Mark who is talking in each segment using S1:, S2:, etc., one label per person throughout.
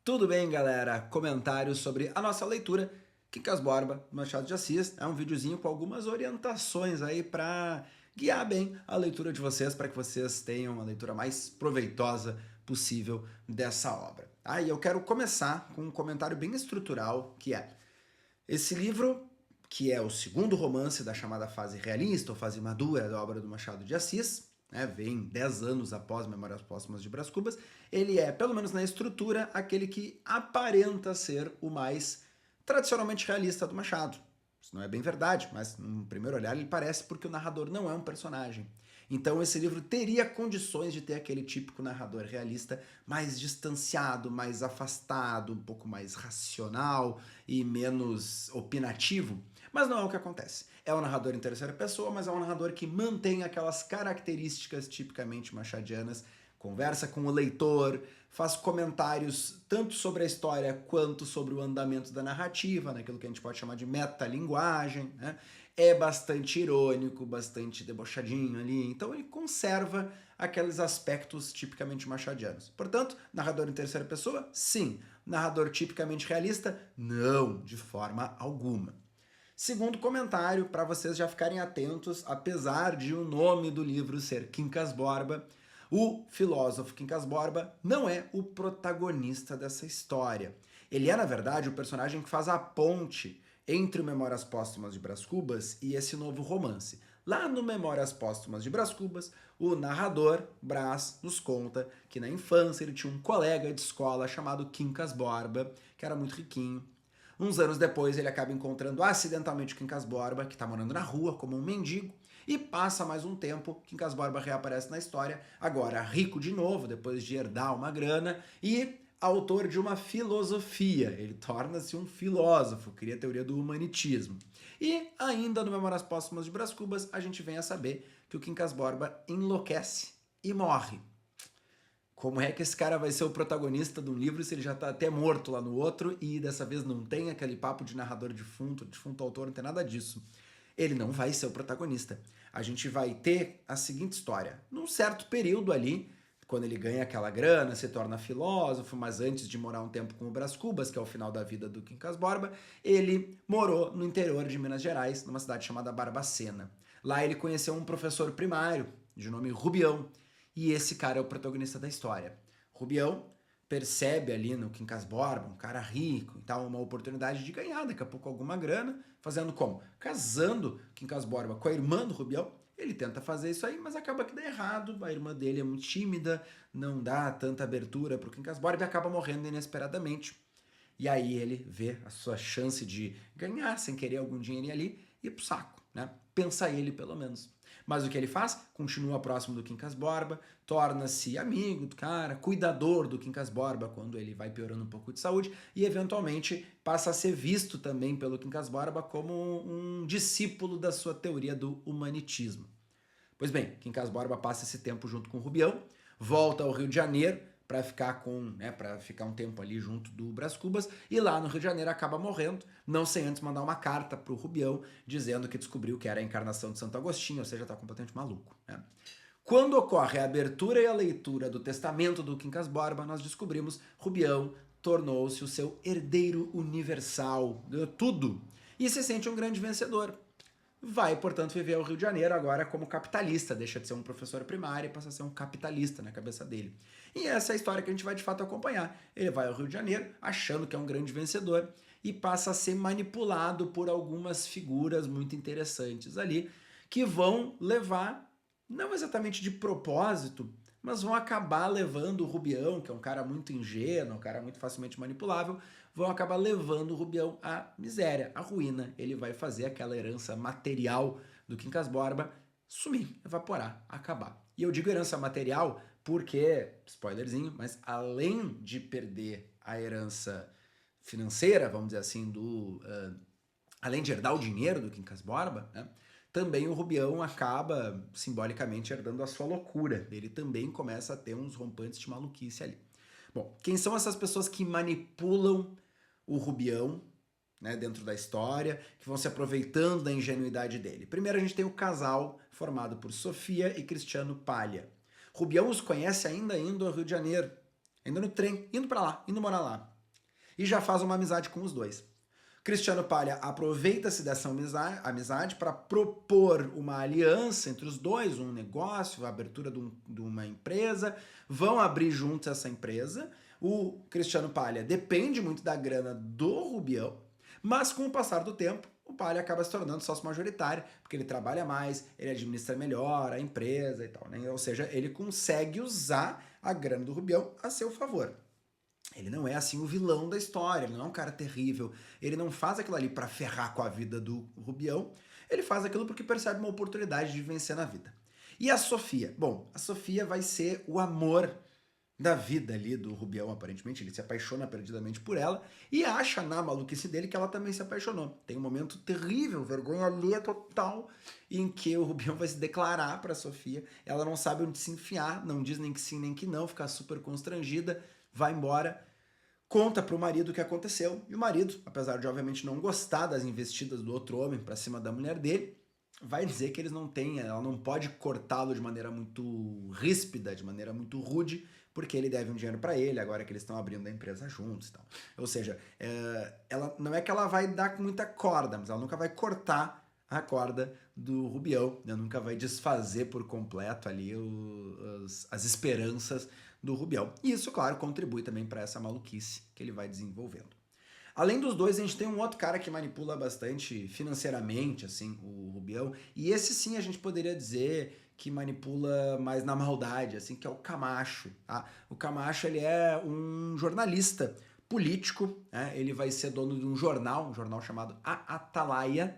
S1: Tudo bem, galera? Comentários sobre a nossa leitura, Quincas Borba, Machado de Assis. É um videozinho com algumas orientações aí para guiar bem a leitura de vocês, para que vocês tenham uma leitura mais proveitosa possível dessa obra. E eu quero começar com um comentário bem estrutural, que é esse livro, que é o segundo romance da chamada fase realista, ou fase madura da obra do Machado de Assis, vem 10 anos após Memórias Póstumas de Brás Cubas, ele é, pelo menos na estrutura, aquele que aparenta ser o mais tradicionalmente realista do Machado. Isso não é bem verdade, mas no primeiro olhar ele parece, porque o narrador não é um personagem. Então esse livro teria condições de ter aquele típico narrador realista mais distanciado, mais afastado, um pouco mais racional e menos opinativo. Mas não é o que acontece. É um narrador em terceira pessoa, mas é um narrador que mantém aquelas características tipicamente machadianas, conversa com o leitor, faz comentários tanto sobre a história quanto sobre o andamento da narrativa, naquilo que a gente pode chamar de metalinguagem, né? É bastante irônico, bastante debochadinho ali, então ele conserva aqueles aspectos tipicamente machadianos. Portanto, narrador em terceira pessoa? Sim. Narrador tipicamente realista? Não, de forma alguma. Segundo comentário, para vocês já ficarem atentos, apesar de o nome do livro ser Quincas Borba, o filósofo Quincas Borba não é o protagonista dessa história. Ele é, na verdade, o personagem que faz a ponte entre o Memórias Póstumas de Brás Cubas e esse novo romance. Lá no Memórias Póstumas de Brás Cubas, o narrador, Brás, nos conta que na infância ele tinha um colega de escola chamado Quincas Borba, que era muito riquinho. Uns anos depois ele acaba encontrando acidentalmente o Quincas Borba, que está morando na rua como um mendigo, e passa mais um tempo, Quincas Borba reaparece na história, agora rico de novo, depois de herdar uma grana, e autor de uma filosofia. Ele torna-se um filósofo, cria a teoria do humanitismo. E ainda no Memórias Póstumas de Brás Cubas, a gente vem a saber que o Quincas Borba enlouquece e morre. Como é que esse cara vai ser o protagonista de um livro se ele já tá até morto lá no outro e dessa vez não tem aquele papo de narrador defunto autor, não tem nada disso. Ele não vai ser o protagonista. A gente vai ter a seguinte história. Num certo período ali, quando ele ganha aquela grana, se torna filósofo, mas antes de morar um tempo com o Brás Cubas, que é o final da vida do Quincas Borba, ele morou no interior de Minas Gerais, numa cidade chamada Barbacena. Lá ele conheceu um professor primário, de nome Rubião, e esse cara é o protagonista da história. Rubião percebe ali no Quincas Borba, um cara rico e tal, uma oportunidade de ganhar daqui a pouco alguma grana, fazendo como? Casando Quincas Borba com a irmã do Rubião. Ele tenta fazer isso aí, mas acaba que dá errado, a irmã dele é muito tímida, não dá tanta abertura pro Quincas Borba e acaba morrendo inesperadamente. E aí ele vê a sua chance de ganhar sem querer algum dinheirinho ali e ir pro saco, né? Pensa ele, pelo menos. Mas o que ele faz? Continua próximo do Quincas Borba, torna-se amigo do cara, cuidador do Quincas Borba quando ele vai piorando um pouco de saúde e, eventualmente, passa a ser visto também pelo Quincas Borba como um discípulo da sua teoria do humanitismo. Pois bem, Quincas Borba passa esse tempo junto com o Rubião, volta ao Rio de Janeiro para ficar um tempo ali junto do Brás Cubas, e lá no Rio de Janeiro acaba morrendo, não sem antes mandar uma carta pro Rubião dizendo que descobriu que era a encarnação de Santo Agostinho, ou seja, tá completamente maluco, né? Quando ocorre a abertura e a leitura do testamento do Quincas Borba, nós descobrimos Rubião tornou-se o seu herdeiro universal, ganhou tudo, e se sente um grande vencedor. Vai, portanto, viver ao Rio de Janeiro agora como capitalista, deixa de ser um professor primário e passa a ser um capitalista na cabeça dele. E essa é a história que a gente vai de fato acompanhar. Ele vai ao Rio de Janeiro achando que é um grande vencedor e passa a ser manipulado por algumas figuras muito interessantes ali, que vão levar, não exatamente de propósito, mas vão acabar levando o Rubião, que é um cara muito ingênuo, um cara muito facilmente manipulável, vão acabar levando o Rubião à miséria, à ruína. Ele vai fazer aquela herança material do Quincas Borba sumir, evaporar, acabar. E eu digo herança material porque, spoilerzinho, mas além de perder a herança financeira, vamos dizer assim, além de herdar o dinheiro do Quincas Borba, né, também o Rubião acaba simbolicamente herdando a sua loucura. Ele também começa a ter uns rompantes de maluquice ali. Bom, quem são essas pessoas que manipulam o Rubião, né, dentro da história, que vão se aproveitando da ingenuidade dele? Primeiro a gente tem o casal formado por Sofia e Cristiano Palha. Rubião os conhece ainda indo ao Rio de Janeiro, ainda no trem, indo para lá, indo morar lá. e já faz uma amizade com os dois. Cristiano Palha aproveita-se dessa amizade para propor uma aliança entre os dois, um negócio, a abertura de uma empresa, vão abrir juntos essa empresa. O Cristiano Palha depende muito da grana do Rubião, mas com o passar do tempo, o Palha acaba se tornando sócio majoritário, porque ele trabalha mais, ele administra melhor a empresa e tal, né? Ou seja, ele consegue usar a grana do Rubião a seu favor. Ele não é assim o vilão da história, ele não é um cara terrível, ele não faz aquilo ali para ferrar com a vida do Rubião, ele faz aquilo porque percebe uma oportunidade de vencer na vida. E a Sofia? Bom, a Sofia vai ser o amor da vida ali do Rubião, aparentemente, ele se apaixona perdidamente por ela e acha na maluquice dele que ela também se apaixonou. Tem um momento terrível, vergonha alheia total, em que o Rubião vai se declarar para a Sofia, ela não sabe onde se enfiar, não diz nem que sim nem que não, fica super constrangida, vai embora, conta pro marido o que aconteceu, e o marido, apesar de obviamente não gostar das investidas do outro homem para cima da mulher dele, vai dizer que eles não têm, ela não pode cortá-lo de maneira muito ríspida, de maneira muito rude, porque ele deve um dinheiro para ele, agora que eles estão abrindo a empresa juntos e tal. Ou seja, ela, não é que ela vai dar com muita corda, mas ela nunca vai cortar a corda do Rubião, né? Nunca vai desfazer por completo ali as esperanças do Rubião. E isso, claro, contribui também para essa maluquice que ele vai desenvolvendo. Além dos dois, a gente tem um outro cara que manipula bastante financeiramente, assim, o Rubião, e esse sim a gente poderia dizer que manipula mais na maldade, assim, que é o Camacho, tá? O Camacho, ele é um jornalista político, né? Ele vai ser dono de um jornal chamado A Atalaia,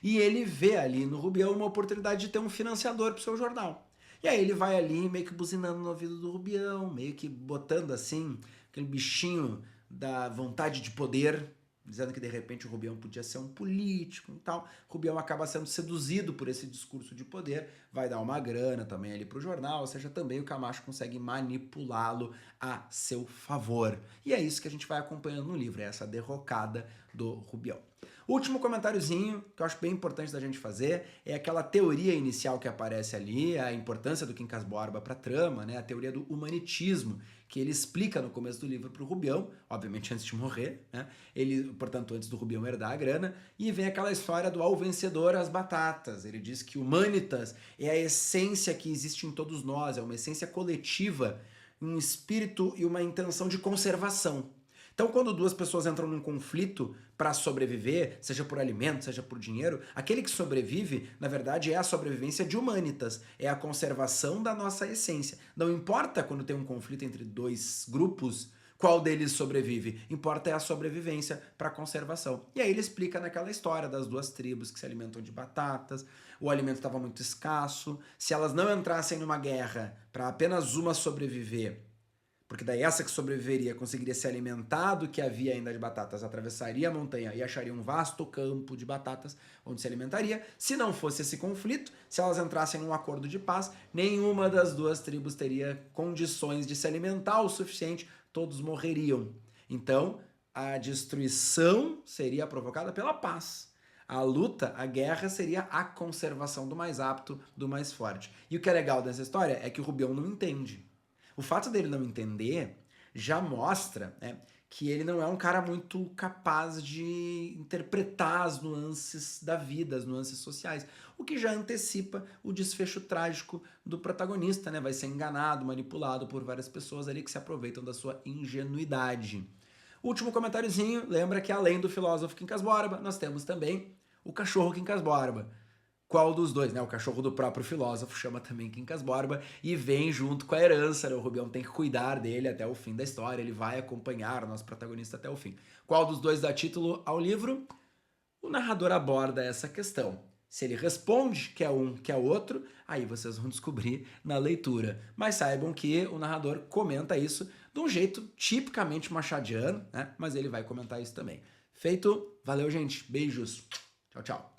S1: e ele vê ali no Rubião uma oportunidade de ter um financiador para o seu jornal. E aí ele vai ali meio que buzinando no ouvido do Rubião, meio que botando assim, aquele bichinho da vontade de poder, dizendo que de repente o Rubião podia ser um político e tal. O Rubião acaba sendo seduzido por esse discurso de poder, vai dar uma grana também ali pro jornal, ou seja, também o Camacho consegue manipulá-lo a seu favor. E é isso que a gente vai acompanhando no livro, é essa derrocada do Rubião. O último comentáriozinho que eu acho bem importante da gente fazer é aquela teoria inicial que aparece ali, a importância do Quincas Borba para a trama, né? A teoria do humanitismo, que ele explica no começo do livro para o Rubião, obviamente antes de morrer, né? Ele, portanto, antes do Rubião herdar a grana, e vem aquela história do ao vencedor as batatas. Ele diz que humanitas é a essência que existe em todos nós, é uma essência coletiva, um espírito e uma intenção de conservação. Então, quando duas pessoas entram num conflito para sobreviver, seja por alimento, seja por dinheiro, aquele que sobrevive, na verdade, é a sobrevivência de humanitas, é a conservação da nossa essência. Não importa quando tem um conflito entre dois grupos, qual deles sobrevive, importa é a sobrevivência para a conservação. E aí ele explica naquela história das duas tribos que se alimentam de batatas, o alimento estava muito escasso, se elas não entrassem numa guerra para apenas uma sobreviver, porque daí essa que sobreviveria conseguiria se alimentar do que havia ainda de batatas, atravessaria a montanha e acharia um vasto campo de batatas onde se alimentaria. Se não fosse esse conflito, se elas entrassem num acordo de paz, nenhuma das duas tribos teria condições de se alimentar o suficiente, todos morreriam. Então, a destruição seria provocada pela paz. A luta, a guerra, seria a conservação do mais apto, do mais forte. E o que é legal dessa história é que o Rubião não entende. O fato dele não entender já mostra, né, que ele não é um cara muito capaz de interpretar as nuances da vida, as nuances sociais, o que já antecipa o desfecho trágico do protagonista, né? Vai ser enganado, manipulado por várias pessoas ali que se aproveitam da sua ingenuidade. Último comentáriozinho, lembra que além do filósofo Quincas Borba, nós temos também o cachorro Quincas Borba. Qual dos dois, né? O cachorro do próprio filósofo chama também Quincas Borba e vem junto com a herança, né? O Rubião tem que cuidar dele até o fim da história, ele vai acompanhar o nosso protagonista até o fim. Qual dos dois dá título ao livro? O narrador aborda essa questão. Se ele responde que é um, que é outro, aí vocês vão descobrir na leitura. Mas saibam que o narrador comenta isso de um jeito tipicamente machadiano, né? Mas ele vai comentar isso também. Feito, valeu gente, beijos, tchau, tchau.